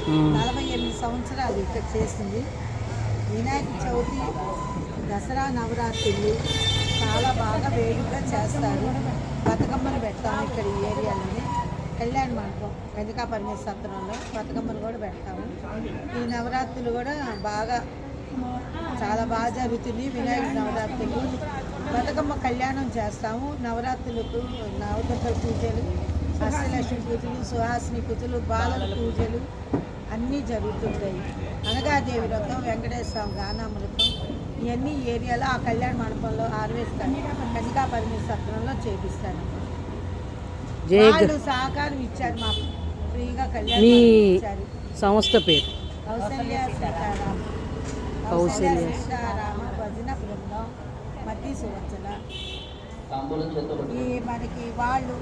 48 సంవత్సరాలు ఇక్కడ చేసింది. వినాయక చవితి, దసరా, నవరాత్రులు చాలా బాగా వేడుకగా చేస్తారు. బతుకమ్మలు పెడతాము ఇక్కడ ఈ ఏరియాలోనే. కళ్యాణ మండపం వెంకటా పరమేశ్వరంలో బతుకమ్మలు కూడా పెడతాము. ఈ నవరాత్రులు కూడా బాగా చాలా బాగా జరుగుతుంది. వినాయక నవరాత్రులు, బతుకమ్మ కళ్యాణం చేస్తాము. నవరాత్రులకు నవదుర్గ పూజలు, అష్టలక్ష్మి పూజలు, సుహాసిని పూజలు, బాలల పూజలు అన్నీ జరుగుతుంటాయి. అనగాదేవి వ్రతం, వెంకటేశ్వర గానామృతం ఇవన్నీ ఏరియాలో ఆ కళ్యాణ మండపంలో కనికా పరమేశ్వరంలో చేపిస్తాను. వాళ్ళు సహకారం ఇచ్చారు మాకు, ఫ్రీగా కళ్యాణం ఇచ్చారు. సంస్థ పేరు కౌశల్య సీతారామ భజన బృందం మధ్య సువచ్చల. ఈ మనకి వాళ్ళు